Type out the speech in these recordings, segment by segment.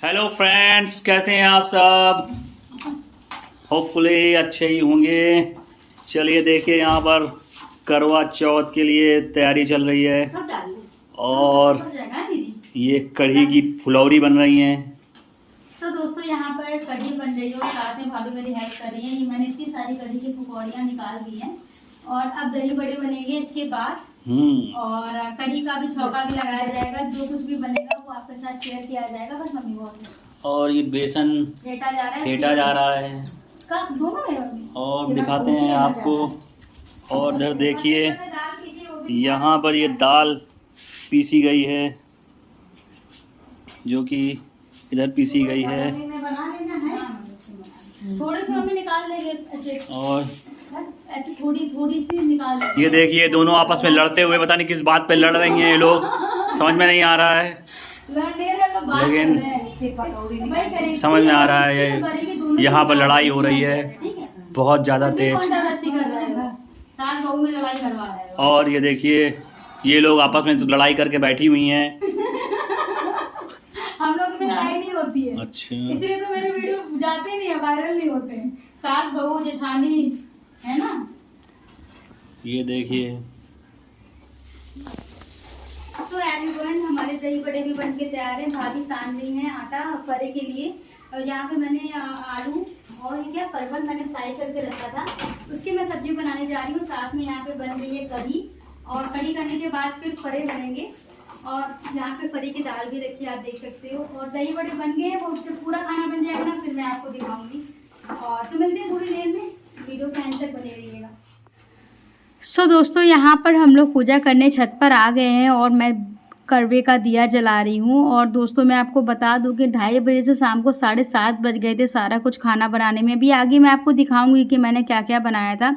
Hello friends, कैसे हैं आप सब? होपफुली अच्छे ही होंगे। चलिए देखिए, यहाँ पर करवा चौथ के लिए तैयारी चल रही है और ये कढ़ी की फुलौरी बन रही हैं। तो दोस्तों यहाँ पर कढ़ी बन रही है और साथ में भाभी मेरी हेल्प कर रही है। ये मैंने इतनी सारी कढ़ी की पकौड़ियाँ निकाल दी हैं और अब दही बड़े बनेंगे इसके बाद। और कढ़ी का भी छौका भी लगाया जाएगा। जो कुछ भी बनेगा वो आपके साथ शेयर किया जाएगा। बस मम्मी बोल। और ये बेसन फेटा जा रहा है दोनों और दिखाते हैं आपको। और इधर देखिए, यहाँ पर ये दाल पीसी गई है, जो कि इधर पीसी गई है। थोड़े से मम्मी निकाल लेंगे ऐसे, और ऐसे थोड़ी सी निकाल लेंगे। ये देखिए, दोनों आपस में लड़ते हुए, पता नहीं किस बात पे लड़ रही हैं ये लोग, समझ में नहीं आ रहा है, लेकिन समझ में आ रहा है ये यहाँ पर लड़ाई हो रही है बहुत ज़्यादा तेज। और ये देखिए, ये लोग आपस में लड़ाई करके बैठी हुई हैं। हम लोग में लड़ाई नहीं होती है। अच्छा, इसलिए तो मेरे वीडियो जाते नहीं है, वायरल नहीं होते हैं। सास बहू जेठानी है ना। ये देखिए, तो एवरीवन, हमारे दही बड़े भी बनके तैयार हैं। भाभी सान रही हैं आटा फरे के लिए। और यहाँ पे मैंने आलू और ये क्या परवल मैंने फ्राई करके रखा था, उसकी मैं सब्जी बनाने जा रही हूँ। साथ में यहाँ पे बन रही है कढ़ी, और कढ़ी करने के बाद फिर फरे बनेंगे। और यहाँ पे फरी की दाल भी रखी है, आप देख सकते हो। और दही बड़े बन गए हैं, वो उससे पूरा खाना बन जाएगा ना, फिर मैं आपको दिखाऊंगी। और तो मिलते हैं थोड़ी देर में, वीडियो के एंड तक बने रहिएगा। सो दोस्तों, यहाँ पर हम लोग पूजा करने छत पर आ गए हैं और मैं करवे का दिया जला रही हूँ। और दोस्तों, मैं आपको बता दूँ कि 2:30 बजे से शाम को 7:30 बज गए थे सारा कुछ खाना बनाने में। अभी आगे मैं आपको दिखाऊंगी कि मैंने क्या क्या बनाया था।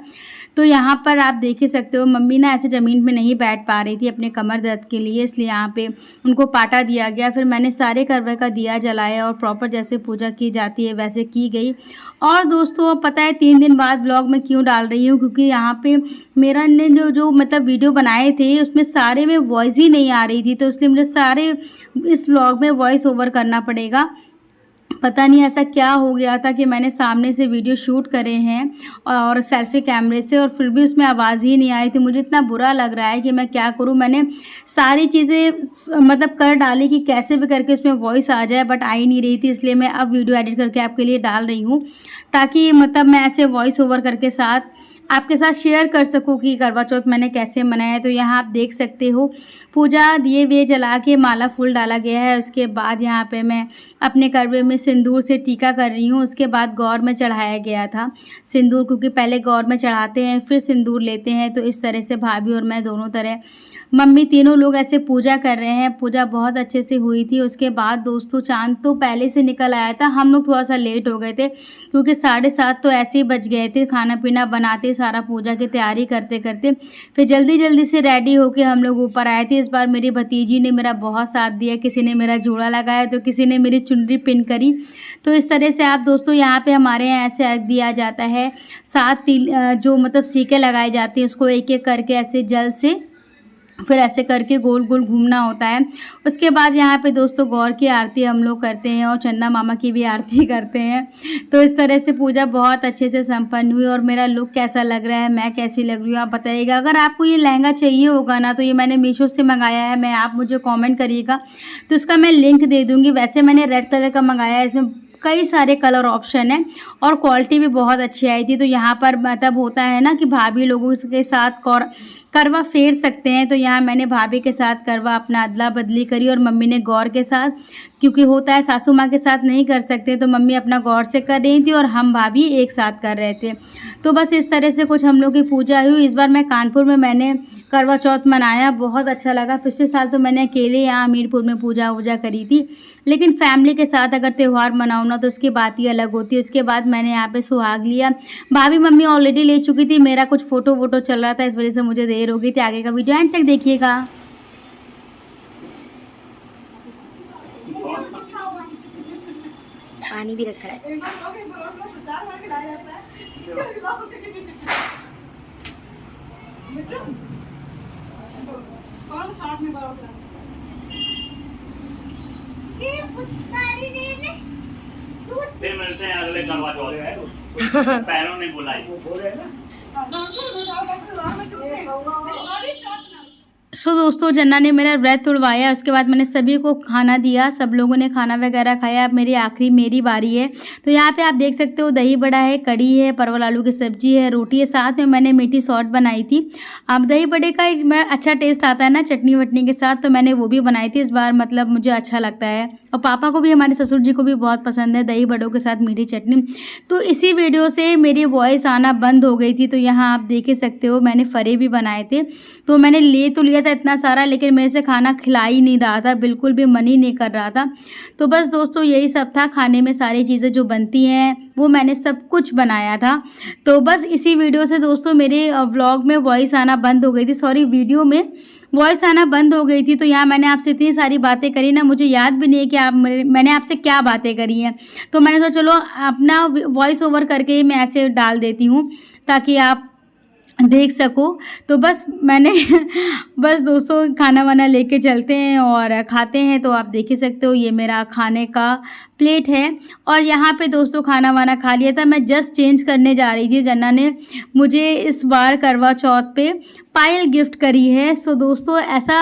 तो यहाँ पर आप देख ही सकते हो, मम्मी ना ऐसे ज़मीन पे नहीं बैठ पा रही थी अपने कमर दर्द के लिए, इसलिए यहाँ पे उनको पाटा दिया गया। फिर मैंने सारे करवे का दिया जलाया और प्रॉपर जैसे पूजा की जाती है वैसे की गई। और दोस्तों, पता है 3 दिन बाद व्लॉग में क्यों डाल रही हूँ, क्योंकि यहाँ पे मेरा ने जो मतलब वीडियो बनाए थे उसमें सारे में वॉइस ही नहीं आ रही थी, तो इसलिए मुझे सारे इस व्लॉग में वॉइस ओवर करना पड़ेगा। पता नहीं ऐसा क्या हो गया था कि मैंने सामने से वीडियो शूट करे हैं और सेल्फी कैमरे से, और फिर भी उसमें आवाज़ ही नहीं आई थी। मुझे इतना बुरा लग रहा है कि मैं क्या करूं। मैंने सारी चीज़ें मतलब कर डाली कि कैसे भी करके उसमें वॉइस आ जाए, बट आ ही नहीं रही थी। इसलिए मैं अब वीडियो एडिट करके आपके लिए डाल रही हूँ, ताकि मतलब मैं ऐसे वॉइस ओवर करके साथ आपके साथ शेयर कर सकूं कि करवा चौथ मैंने कैसे मनाया। तो यहाँ आप देख सकते हो, पूजा दिए वे जला के माला फूल डाला गया है। उसके बाद यहाँ पे मैं अपने करवे में सिंदूर से टीका कर रही हूँ। उसके बाद गौर में चढ़ाया गया था सिंदूर, क्योंकि पहले गौर में चढ़ाते हैं फिर सिंदूर लेते हैं। तो इस तरह से भाभी और मैं दोनों तरह, मम्मी तीनों लोग ऐसे पूजा कर रहे हैं। पूजा बहुत अच्छे से हुई थी। उसके बाद दोस्तों, चांद तो पहले से निकल आया था। हम लोग थोड़ा सा लेट हो गए थे, क्योंकि 7:30 तो ऐसे ही बज गए थे खाना पीना बनाते, सारा पूजा की तैयारी करते करते। फिर जल्दी जल्दी से रेडी होके हम लोग ऊपर आए थे। इस बार मेरी भतीजी ने मेरा बहुत साथ दिया, किसी ने मेरा जोड़ा लगाया तो किसी ने मेरी चुनरी पिन करी। तो इस तरह से आप दोस्तों, यहाँ पे हमारे यहाँ ऐसे अर्घ दिया जाता है। 7 जो मतलब सीके लगाए जाते हैं, उसको एक एक करके ऐसे जल से फिर ऐसे करके गोल गोल घूमना होता है। उसके बाद यहाँ पे दोस्तों गौर की आरती हम लोग करते हैं और चंदा मामा की भी आरती करते हैं। तो इस तरह से पूजा बहुत अच्छे से संपन्न हुई। और मेरा लुक कैसा लग रहा है, मैं कैसी लग रही हूँ, आप बताइएगा। अगर आपको ये लहंगा चाहिए होगा ना, तो ये मैंने मीशो से मंगाया है। मैं आप मुझे कॉमेंट करिएगा तो इसका मैं लिंक दे दूँगी। वैसे मैंने रेड कलर का मंगाया है, इसमें कई सारे कलर ऑप्शन है और क्वालिटी भी बहुत अच्छी आई थी। तो यहाँ पर मतलब होता है ना कि भाभी लोगों के साथ करवा फेर सकते हैं। तो यहाँ मैंने भाभी के साथ करवा अपना अदला बदली करी और मम्मी ने गौर के साथ, क्योंकि होता है सासू माँ के साथ नहीं कर सकते, तो मम्मी अपना गौर से कर रही थी और हम भाभी एक साथ कर रहे थे। तो बस इस तरह से कुछ हम लोग की पूजा हुई। इस बार मैं कानपुर में मैंने करवा चौथ मनाया, बहुत अच्छा लगा। पिछले साल तो मैंने अकेले यहाँ हमीरपुर में पूजा वूजा करी थी, लेकिन फैमिली के साथ अगर त्यौहार मनाओ ना तो उसकी बात ही अलग होती है। उसके बाद मैंने यहाँ पे सुहाग लिया। भाभी मम्मी ऑलरेडी ले चुकी थी, मेरा कुछ फ़ोटो वोटो चल रहा था, इस वजह से मुझे देर हो गई थी। आगे का वीडियो एंड तक देखिएगा। पानी भी रखा है। फिर मिलते हैं अगले करवा चौथ। पैरों ने बुलाई सो दोस्तों, जन्ना ने मेरा व्रत तोड़वाया। उसके बाद मैंने सभी को खाना दिया, सब लोगों ने खाना वगैरह खाया। अब मेरी बारी है। तो यहाँ पे आप देख सकते हो दही बड़ा है, कड़ी है, परवल आलू की सब्जी है, रोटी है, साथ में मैंने मीठी सॉस बनाई थी। अब दही बड़े का मैं अच्छा टेस्ट आता है ना चटनी वटनी के साथ, तो मैंने वो भी बनाई थी इस बार। मतलब मुझे अच्छा लगता है और पापा को भी, हमारे ससुर जी को भी बहुत पसंद है दही बड़ों के साथ मीठी चटनी। तो इसी वीडियो से मेरी वॉइस आना बंद हो गई थी। तो यहाँ आप देख ही सकते हो मैंने फरे भी बनाए थे। तो मैंने तो लिया था इतना सारा, लेकिन मेरे से खाना खिला ही नहीं रहा था, बिल्कुल भी मन ही नहीं कर रहा था। तो बस दोस्तों यही सब था। खाने में सारी चीज़ें जो बनती हैं वो मैंने सब कुछ बनाया था। तो बस इसी वीडियो से दोस्तों मेरे व्लॉग में वॉइस आना बंद हो गई थी, सॉरी वीडियो में वॉइस आना बंद हो गई थी। तो यहाँ मैंने आपसे इतनी सारी बातें करी ना, मुझे याद भी नहीं है कि मैंने आपसे क्या बातें करी हैं। तो मैंने सोचा चलो अपना वॉइस ओवर करके मैं ऐसे डाल देती हूँ ताकि आप देख सको। तो बस मैंने बस दोस्तों खाना वाना लेके चलते हैं और खाते हैं। तो आप देख ही सकते हो ये मेरा खाने का प्लेट है। और यहाँ पे दोस्तों खाना वाना खा लिया था, मैं जस्ट चेंज करने जा रही थी। जन्ना ने मुझे इस बार करवा चौथ पे पायल गिफ्ट करी है। सो दोस्तों ऐसा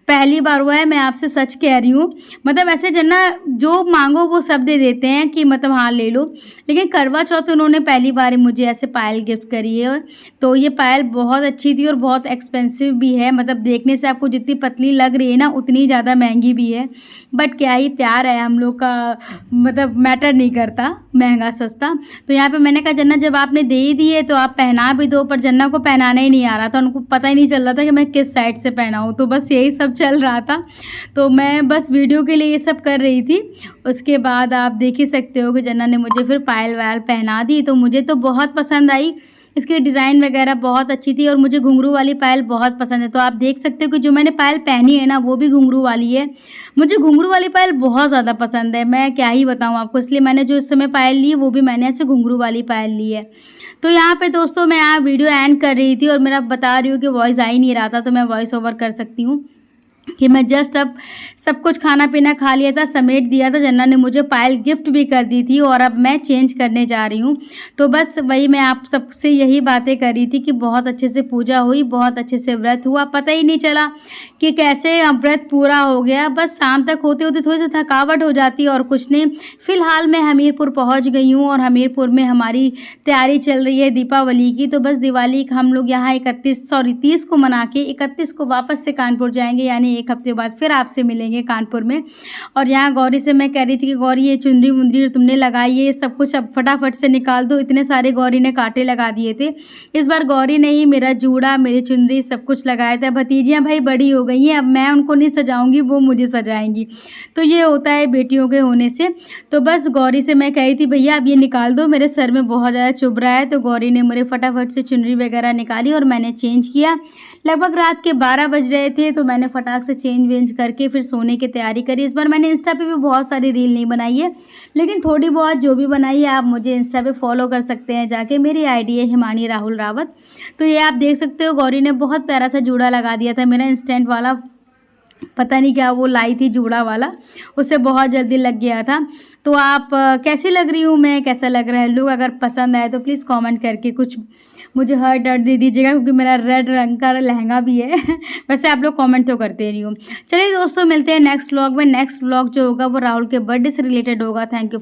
पहली बार हुआ है, मैं आपसे सच कह रही हूँ। मतलब ऐसे जन्ना जो मांगो वो सब दे देते हैं कि मतलब हाँ ले लो, लेकिन करवा चौथ उन्होंने पहली बार मुझे ऐसे पायल गिफ्ट करी है। तो ये पायल बहुत अच्छी थी और बहुत एक्सपेंसिव भी है। मतलब देखने से आपको जितनी पतली लग रही है ना उतनी ज़्यादा महंगी भी है। बट क्या ही प्यार है, हम लोग का मतलब मैटर नहीं करता महंगा सस्ता। तो यहाँ पे मैंने कहा जन्ना जब आपने दे ही दिए तो आप पहना भी दो। पर जन्ना को पहनाना ही नहीं आ रहा था, उनको पता ही नहीं चल रहा था कि मैं किस साइड से पहनाऊँ। तो बस यही सब चल रहा था। तो मैं बस वीडियो के लिए ये सब कर रही थी। उसके बाद आप देख ही सकते हो कि जन्ना ने मुझे फिर पायल वायल पहना दी। तो मुझे तो बहुत पसंद आई, इसकी डिज़ाइन वगैरह बहुत अच्छी थी और मुझे घुंघरू वाली पायल बहुत पसंद है। तो आप देख सकते हो कि जो मैंने पायल पहनी है ना वो भी घुंघरू वाली है। मुझे घुंघरू वाली पायल बहुत ज़्यादा पसंद है, मैं क्या ही बताऊँ आपको। इसलिए मैंने जो इस समय पायल ली है वो भी मैंने ऐसे घुंघरू वाली पायल ली है। तो यहाँ पे दोस्तों मैं यहाँ वीडियो एंड कर रही थी और मेरा बता रही हूँ कि वॉइस आ ही नहीं रहा था, तो मैं वॉइस ओवर कर सकती हूँ कि मैं जस्ट अब सब कुछ खाना पीना खा लिया था, समेट दिया था। जन्ना ने मुझे पायल गिफ्ट भी कर दी थी और अब मैं चेंज करने जा रही हूँ। तो बस वही मैं आप सबसे यही बातें कर रही थी कि बहुत अच्छे से पूजा हुई, बहुत अच्छे से व्रत हुआ, पता ही नहीं चला कि कैसे व्रत पूरा हो गया। बस शाम तक होते होते थोड़ी सी थकावट हो जाती और कुछ नहीं। फ़िलहाल मैं हमीरपुर पहुँच गई हूँ और हमीरपुर में हमारी तैयारी चल रही है दीपावली की। तो बस दिवाली हम लोग यहाँ 30 को मना के 31 को वापस से कानपुर जाएंगे, यानी एक हफ्ते बाद फिर आपसे मिलेंगे कानपुर में। और यहाँ गौरी से मैं कह रही थी कि गौरी ये चुनरी मुंदरी तुमने लगाई है ये सब कुछ अब फटाफट से निकाल दो, इतने सारे गौरी ने कांटे लगा दिए थे। इस बार गौरी ने ही मेरा जूड़ा मेरी चुनरी सब कुछ लगाया था। भतीजियाँ भाई बड़ी हो गई हैं, अब मैं उनको नहीं सजाऊंगी, वो मुझे सजाएंगी। तो ये होता है बेटियों के होने से। तो बस गौरी से मैं कह रही थी भैया अब ये निकाल दो, मेरे सर में बहुत ज़्यादा चुभ रहा है। तो गौरी ने मेरे फटाफट से चुनरी वगैरह निकाली और मैंने चेंज किया। लगभग रात के 12 बज रहे थे, तो मैंने फटाक से चेंज वेंज करके फिर सोने की तैयारी करी। इस बार मैंने इंस्टा पे भी बहुत सारी रील नहीं बनाई है, लेकिन थोड़ी बहुत जो भी बनाई है आप मुझे इंस्टा पे फॉलो कर सकते हैं जाके। मेरी आईडी है हिमानी राहुल रावत। तो ये आप देख सकते हो गौरी ने बहुत प्यारा सा जूड़ा लगा दिया था। मेरा इंस्टेंट वाला पता नहीं क्या वो लाई थी जूड़ा वाला, उससे बहुत जल्दी लग गया था। तो आप कैसी लग रही हूँ मैं, कैसा लग रहा है लुक, अगर पसंद आए तो प्लीज़ कमेंट करके कुछ मुझे हार्ट दे दीजिएगा, क्योंकि मेरा रेड रंग का लहंगा भी है। वैसे आप लोग कमेंट तो करते नहीं हो। चलिए दोस्तों मिलते हैं नेक्स्ट व्लॉग में। नेक्स्ट व्लॉग जो होगा वो राहुल के बर्थडे से रिलेटेड होगा। Thank you.